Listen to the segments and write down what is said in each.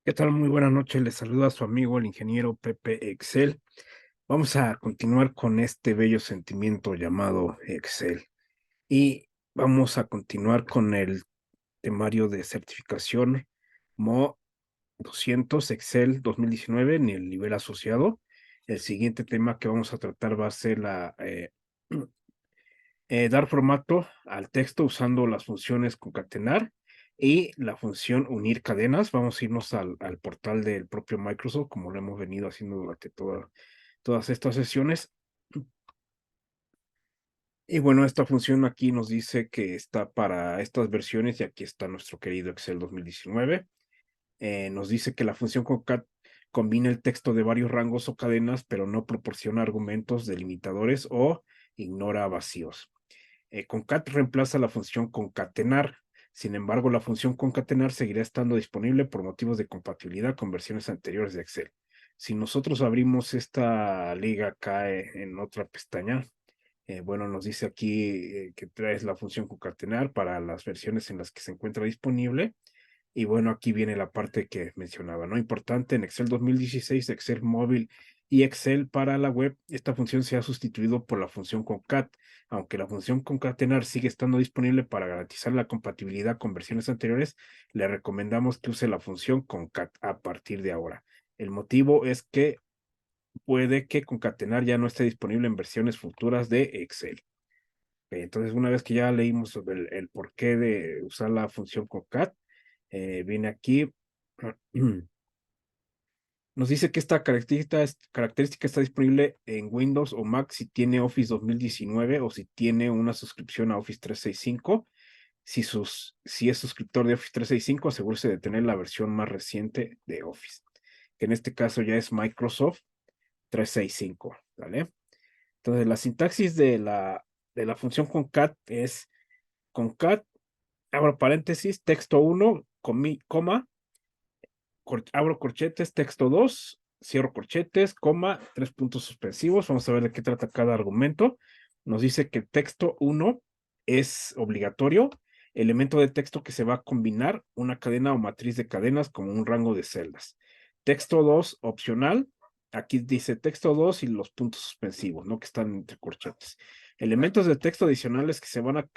¿Qué tal? Muy buenas noches. Les saluda a su amigo el ingeniero Pepe Excel. Vamos a continuar con este bello sentimiento llamado Excel y vamos a continuar con el temario de certificación MO 200 Excel 2019 en el nivel asociado. El siguiente tema que vamos a tratar va a ser dar formato al texto usando las funciones concatenar y la función unir cadenas. Vamos a irnos al portal del propio Microsoft, como lo hemos venido haciendo durante todas estas sesiones. Y bueno, esta función aquí nos dice que está para estas versiones y aquí está nuestro querido Excel 2019. Nos dice que la función concat combina el texto de varios rangos o cadenas, pero no proporciona argumentos delimitadores o ignora vacíos. Concat reemplaza la función concatenar. Sin embargo, la función concatenar seguirá estando disponible por motivos de compatibilidad con versiones anteriores de Excel. Si nosotros abrimos esta liga acá en otra pestaña, bueno, nos dice aquí que traes la función concatenar para las versiones en las que se encuentra disponible. Y bueno, aquí viene la parte que mencionaba, ¿no? Importante, en Excel 2016, Excel móvil y Excel para la web, esta función se ha sustituido por la función concat, aunque la función concatenar sigue estando disponible para garantizar la compatibilidad con versiones anteriores, le recomendamos que use la función concat a partir de ahora. El motivo es que puede que concatenar ya no esté disponible en versiones futuras de Excel. Entonces, una vez que ya leímos sobre el porqué de usar la función concat, viene aquí, nos dice que esta característica está disponible en Windows o Mac si tiene Office 2019 o si tiene una suscripción a Office 365. Si es suscriptor de Office 365, asegúrese de tener la versión más reciente de Office, que en este caso ya es Microsoft 365, ¿vale? Entonces, la sintaxis de la función concat es concat, abro paréntesis, texto 1, coma, abro corchetes, texto 2, cierro corchetes, coma, 3 puntos suspensivos. Vamos a ver de qué trata cada argumento. Nos dice que texto 1 es obligatorio, elemento de texto que se va a combinar una cadena o matriz de cadenas como un rango de celdas. Texto 2 opcional. Aquí dice texto 2 y los puntos suspensivos, ¿no? Que están entre corchetes. Elementos de texto adicionales que se van a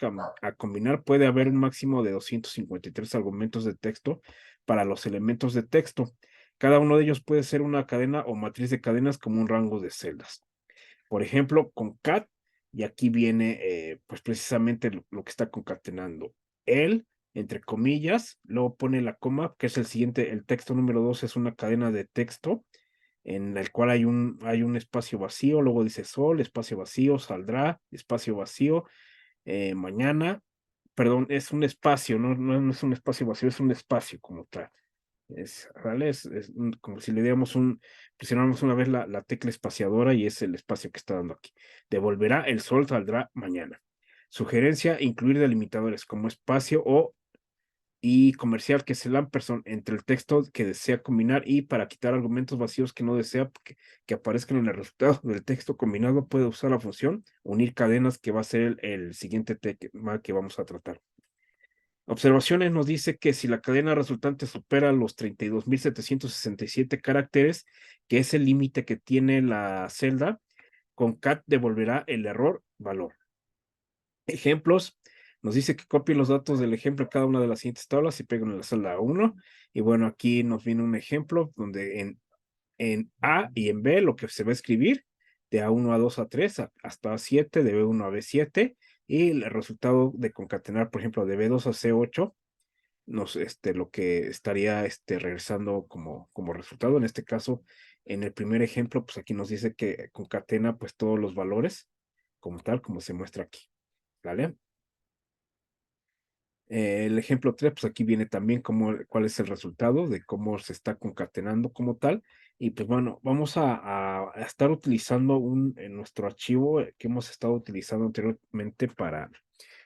combinar. Puede haber un máximo de 253 argumentos de texto para los elementos de texto. Cada uno de ellos puede ser una cadena o matriz de cadenas como un rango de celdas. Por ejemplo, concat, y aquí viene pues precisamente lo que está concatenando. El, entre comillas, luego pone la coma, que es el siguiente, el texto número 2 es una cadena de texto en el cual hay un espacio vacío, luego dice sol, espacio vacío, saldrá, espacio vacío, mañana, perdón, es un espacio, no es un espacio vacío, es un espacio como tal. ¿Vale? Como si le diéramos presionáramos una vez la tecla espaciadora y es el espacio que está dando aquí. Devolverá, el sol saldrá mañana. Sugerencia, incluir delimitadores como espacio y comercial, que es el ampersand entre el texto que desea combinar y para quitar argumentos vacíos que no desea que aparezcan en el resultado del texto combinado, puede usar la función unir cadenas, que va a ser el siguiente tema que vamos a tratar. Observaciones nos dice que si la cadena resultante supera los 32.767 caracteres, que es el límite que tiene la celda, concat devolverá el error valor. Ejemplos, nos dice que copien los datos del ejemplo en cada una de las siguientes tablas y peguen en la celda 1. Y bueno, aquí nos viene un ejemplo donde en A y en B lo que se va a escribir de A1 a 2 a 3 hasta A7, de B1 a B7, y el resultado de concatenar, por ejemplo, de B2 a C8, lo que estaría regresando como resultado. En este caso, en el primer ejemplo, pues aquí nos dice que concatena pues todos los valores como tal, como se muestra aquí, ¿vale? El ejemplo 3, pues aquí viene también cuál es el resultado de cómo se está concatenando como tal. Y pues bueno, vamos a estar utilizando en nuestro archivo que hemos estado utilizando anteriormente para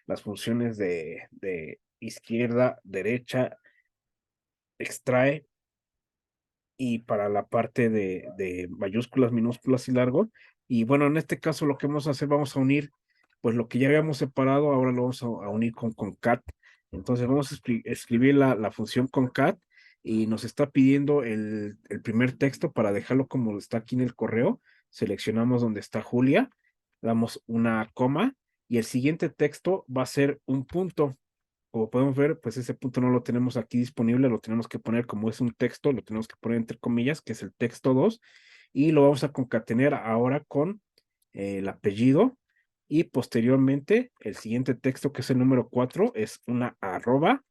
las funciones de izquierda, derecha, extrae, y para la parte de mayúsculas, minúsculas y largo. Y bueno, en este caso lo que vamos a hacer, vamos a unir, pues lo que ya habíamos separado, ahora lo vamos a unir con concat. Entonces vamos a escribir la función concat y nos está pidiendo el primer texto para dejarlo como está aquí en el correo. Seleccionamos donde está Julia, damos una coma y el siguiente texto va a ser un punto. Como podemos ver, pues ese punto no lo tenemos aquí disponible, lo tenemos que poner como es un texto, lo tenemos que poner entre comillas, que es el texto 2, y lo vamos a concatenar ahora con el apellido, y posteriormente el siguiente texto, que es el número 4, es una arroba.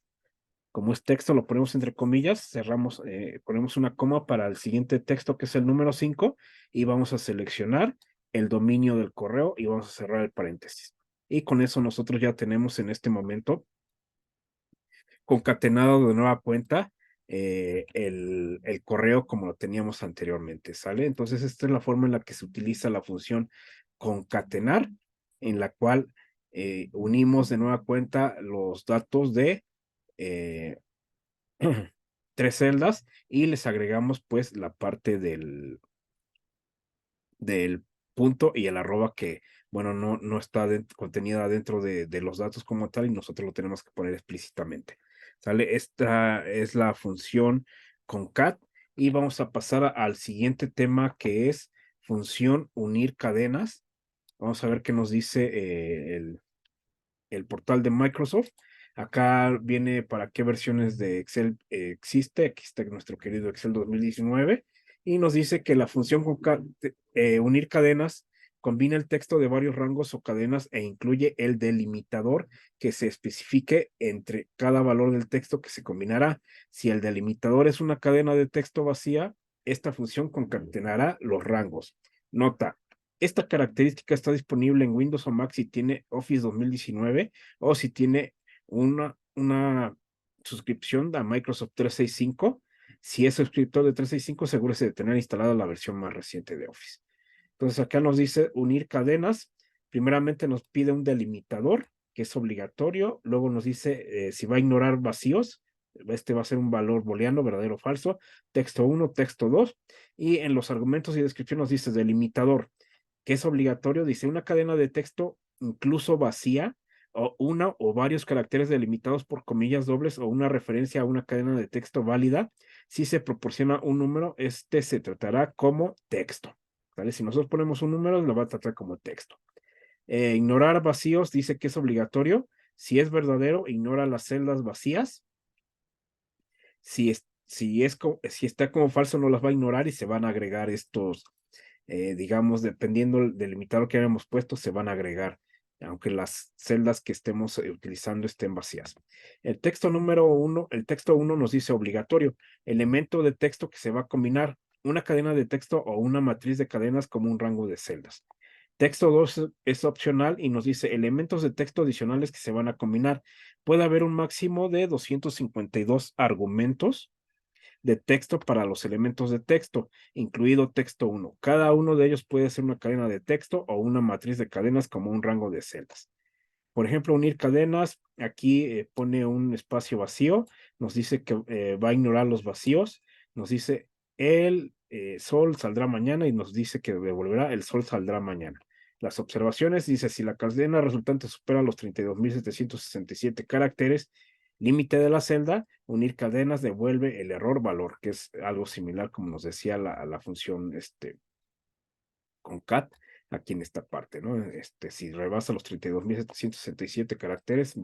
Como es texto, lo ponemos entre comillas, cerramos, ponemos una coma para el siguiente texto, que es el número 5, y vamos a seleccionar el dominio del correo y vamos a cerrar el paréntesis. Y con eso nosotros ya tenemos en este momento concatenado de nueva cuenta el correo como lo teníamos anteriormente, ¿sale? Entonces, esta es la forma en la que se utiliza la función concatenar, en la cual unimos de nueva cuenta los datos de eh, tres celdas y les agregamos pues la parte del punto y el arroba que, bueno, no está contenida dentro de los datos como tal y nosotros lo tenemos que poner explícitamente. ¿Sale? Esta es la función concat y vamos a pasar al siguiente tema que es función unir cadenas. Vamos a ver qué nos dice el portal de Microsoft. Acá viene para qué versiones de Excel existe. Aquí está nuestro querido Excel 2019 y nos dice que la función unir cadenas combina el texto de varios rangos o cadenas e incluye el delimitador que se especifique entre cada valor del texto que se combinará. Si el delimitador es una cadena de texto vacía, esta función concatenará los rangos. Nota, esta característica está disponible en Windows o Mac si tiene Office 2019 o si tiene una suscripción a Microsoft 365. Si es suscriptor de 365, asegúrese de tener instalada la versión más reciente de Office. Entonces acá nos dice unir cadenas. Primeramente nos pide un delimitador, que es obligatorio. Luego nos dice si va a ignorar vacíos. Este va a ser un valor booleano, verdadero o falso. Texto 1, texto 2. Y en los argumentos y descripción nos dice delimitador, que es obligatorio. Dice una cadena de texto incluso vacía o una o varios caracteres delimitados por comillas dobles o una referencia a una cadena de texto válida. Si se proporciona un número, este se tratará como texto. ¿Vale? Si nosotros ponemos un número, lo va a tratar como texto. Ignorar vacíos dice que es obligatorio. Si es verdadero, ignora las celdas vacías. Si está como falso, no las va a ignorar y se van a agregar estos, digamos, dependiendo del limitador que hayamos puesto, se van a agregar, aunque las celdas que estemos utilizando estén vacías. El texto número 1, el texto 1 nos dice obligatorio, elemento de texto que se va a combinar, una cadena de texto o una matriz de cadenas como un rango de celdas. Texto 2 es opcional y nos dice elementos de texto adicionales que se van a combinar. Puede haber un máximo de 252 argumentos de texto para los elementos de texto, incluido texto 1. Cada uno de ellos puede ser una cadena de texto o una matriz de cadenas como un rango de celdas. Por ejemplo, unir cadenas, aquí pone un espacio vacío, nos dice que va a ignorar los vacíos, nos dice el sol saldrá mañana y nos dice que devolverá el sol saldrá mañana. Las observaciones dice si la cadena resultante supera los 32.767 caracteres, límite de la celda, unir cadenas devuelve el error valor, que es algo similar como nos decía la función concat aquí en esta parte, ¿no? Si rebasa los 32.767 caracteres,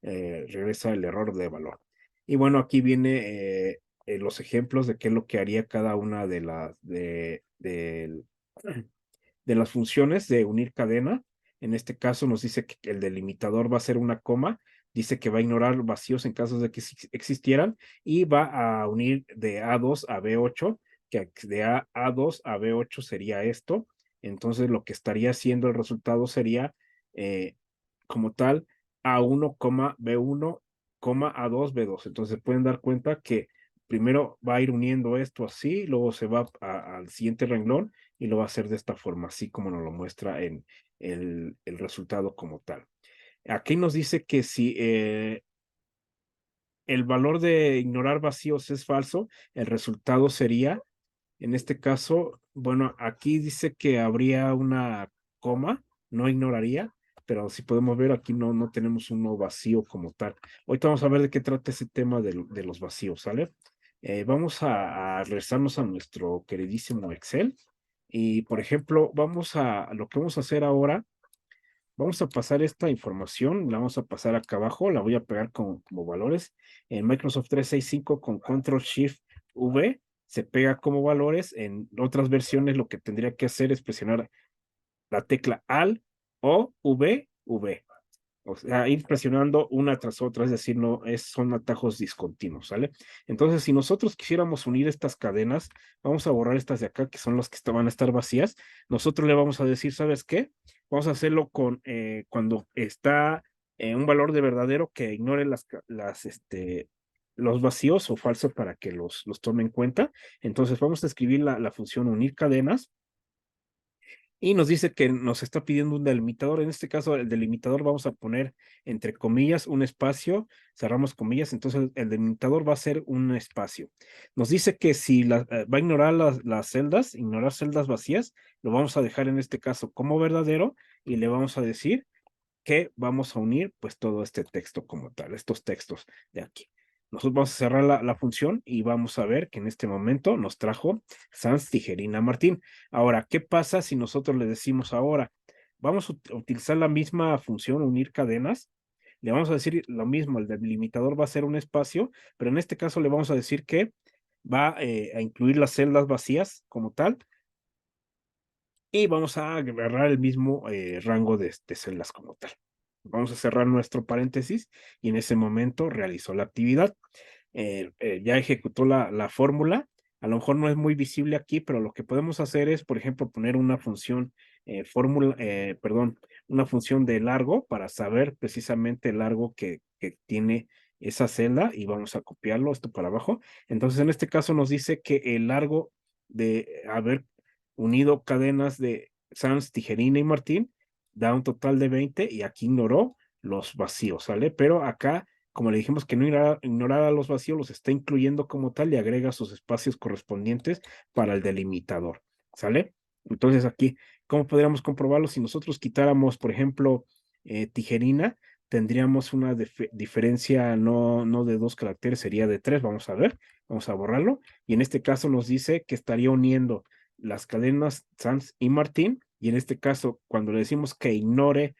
regresa el error de valor. Y bueno, aquí viene los ejemplos de qué es lo que haría cada una de las funciones de unir cadena. En este caso nos dice que el delimitador va a ser una coma, dice que va a ignorar vacíos en casos de que existieran y va a unir de A2 a B8, que de A2 a B8 sería esto. Entonces lo que estaría haciendo el resultado sería como tal A1, B1, A2, B2. Entonces pueden dar cuenta que primero va a ir uniendo esto así, luego se va al siguiente renglón y lo va a hacer de esta forma, así como nos lo muestra en el resultado como tal. Aquí nos dice que si el valor de ignorar vacíos es falso, el resultado sería, en este caso, bueno, aquí dice que habría una coma, no ignoraría, pero si podemos ver aquí no tenemos uno vacío como tal. Ahorita vamos a ver de qué trata ese tema de los vacíos, ¿sale? Vamos a regresarnos a nuestro queridísimo Excel y, por ejemplo, lo que vamos a hacer ahora, vamos a pasar esta información, la vamos a pasar acá abajo, la voy a pegar como valores. En Microsoft 365 con Control Shift V se pega como valores. En otras versiones lo que tendría que hacer es presionar la tecla Alt o V. O sea, ir presionando una tras otra, es decir, son atajos discontinuos, ¿sale? Entonces, si nosotros quisiéramos unir estas cadenas, vamos a borrar estas de acá, que son las que van a estar vacías. Nosotros le vamos a decir, ¿sabes qué? Vamos a hacerlo cuando está un valor de verdadero que ignore los vacíos o falsos para que los tome en cuenta. Entonces, vamos a escribir la función unir cadenas y nos dice que nos está pidiendo un delimitador. En este caso, el delimitador vamos a poner entre comillas un espacio, cerramos comillas, entonces el delimitador va a ser un espacio. Nos dice que si va a ignorar las celdas, ignorar celdas vacías, lo vamos a dejar en este caso como verdadero y le vamos a decir que vamos a unir pues todo este texto como tal, estos textos de aquí. Nosotros vamos a cerrar la función y vamos a ver que en este momento nos trajo Sans Tijerina Martín. Ahora, ¿qué pasa si nosotros le decimos ahora? Vamos a utilizar la misma función, unir cadenas. Le vamos a decir lo mismo, el delimitador va a ser un espacio, pero en este caso le vamos a decir que va a incluir las celdas vacías como tal y vamos a agarrar el mismo rango de celdas como tal. Vamos a cerrar nuestro paréntesis y en ese momento realizó la actividad. Ya ejecutó la fórmula. A lo mejor no es muy visible aquí, pero lo que podemos hacer es, por ejemplo, poner una función una función de largo para saber precisamente el largo que tiene esa celda y vamos a copiarlo esto para abajo. Entonces, en este caso nos dice que el largo de haber unido cadenas de Sans, Tijerina y Martín da un total de 20 y aquí ignoró los vacíos, ¿sale? Pero acá, como le dijimos que no ignorara los vacíos, los está incluyendo como tal y agrega sus espacios correspondientes para el delimitador, ¿sale? Entonces aquí, ¿cómo podríamos comprobarlo? Si nosotros quitáramos, por ejemplo, Tijerina, tendríamos una diferencia no de 2 caracteres, sería de 3. Vamos a ver, vamos a borrarlo. Y en este caso nos dice que estaría uniendo las cadenas Sans y Martín. Y en este caso, cuando le decimos que ignore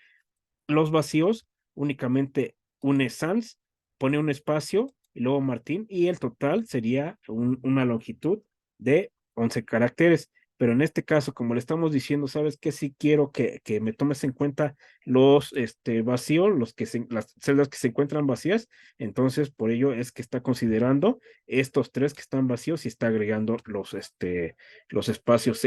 los vacíos, únicamente une Sans, pone un espacio y luego Martín, y el total sería una longitud de 11 caracteres. Pero en este caso, como le estamos diciendo, ¿sabes qué? Sí quiero que me tomes en cuenta los vacíos, las celdas que se encuentran vacías. Entonces, por ello es que está considerando estos 3 que están vacíos y está agregando los espacios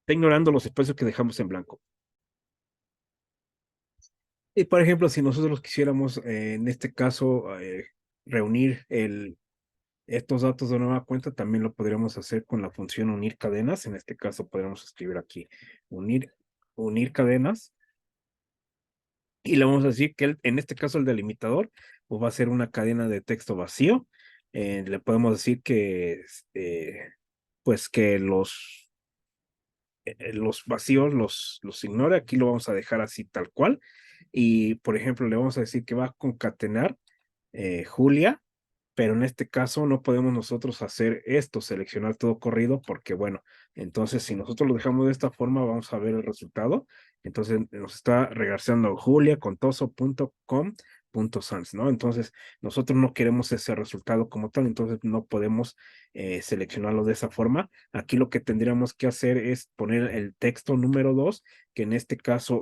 está ignorando los espacios que dejamos en blanco. Y por ejemplo, si nosotros quisiéramos, en este caso, reunir estos datos de nueva cuenta, también lo podríamos hacer con la función unir cadenas. En este caso, podríamos escribir aquí unir cadenas y le vamos a decir que en este caso el delimitador pues, va a ser una cadena de texto vacío. Le podemos decir que, pues que los vacíos los ignore. Aquí lo vamos a dejar así tal cual. Y, por ejemplo, le vamos a decir que va a concatenar Julia, pero en este caso no podemos nosotros hacer esto, seleccionar todo corrido, porque bueno, entonces si nosotros lo dejamos de esta forma, vamos a ver el resultado. Entonces nos está regresando juliacontoso.com.sans, ¿no? Entonces nosotros no queremos ese resultado como tal, entonces no podemos seleccionarlo de esa forma. Aquí lo que tendríamos que hacer es poner el texto número 2, que en este caso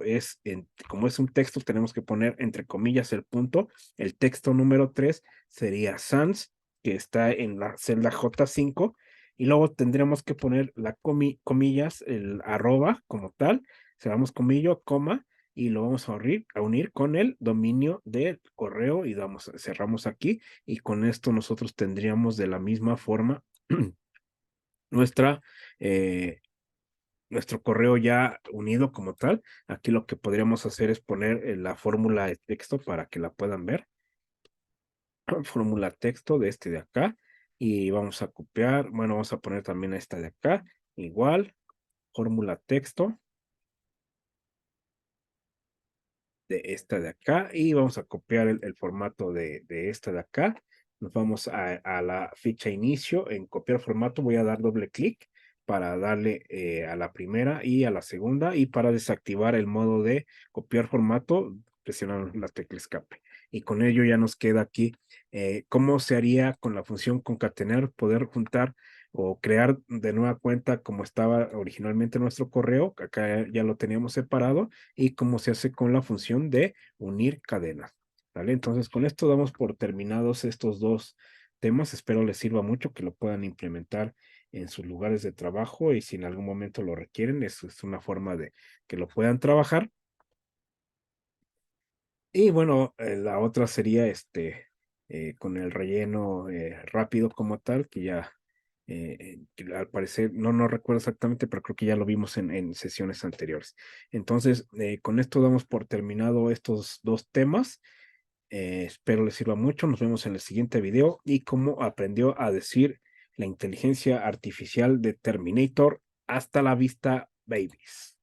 como es un texto, tenemos que poner entre comillas el punto. El texto número 3 sería sans, que está en la celda J5, y luego tendremos que poner la comillas, el arroba como tal, cerramos comillo, coma, y lo vamos a unir con el dominio del correo y cerramos aquí, y con esto nosotros tendríamos de la misma forma nuestra nuestro correo ya unido como tal. Aquí lo que podríamos hacer es poner la fórmula de texto para que la puedan ver. Fórmula texto de de acá. Y vamos a copiar, bueno, vamos a poner también esta de acá. Igual, fórmula texto de esta de acá y vamos a copiar el formato de esta de acá. Nos vamos a la ficha inicio. En copiar formato voy a dar doble clic para darle a la primera y a la segunda, y para desactivar el modo de copiar formato, presionar la tecla escape. Y con ello ya nos queda aquí cómo se haría con la función concatenar, poder juntar o crear de nueva cuenta como estaba originalmente nuestro correo, acá ya lo teníamos separado, y cómo se hace con la función de unir cadenas. ¿Vale? Entonces, con esto damos por terminados estos dos temas. Espero les sirva mucho, que lo puedan implementar en sus lugares de trabajo, y si en algún momento lo requieren, es una forma de que lo puedan trabajar. Y bueno, la otra sería con el relleno rápido como tal, que ya que al parecer, no recuerdo exactamente, pero creo que ya lo vimos en sesiones anteriores. Entonces, con esto damos por terminado estos dos temas. Espero les sirva mucho. Nos vemos en el siguiente video y cómo aprendió a decir la inteligencia artificial de Terminator. Hasta la vista, babies.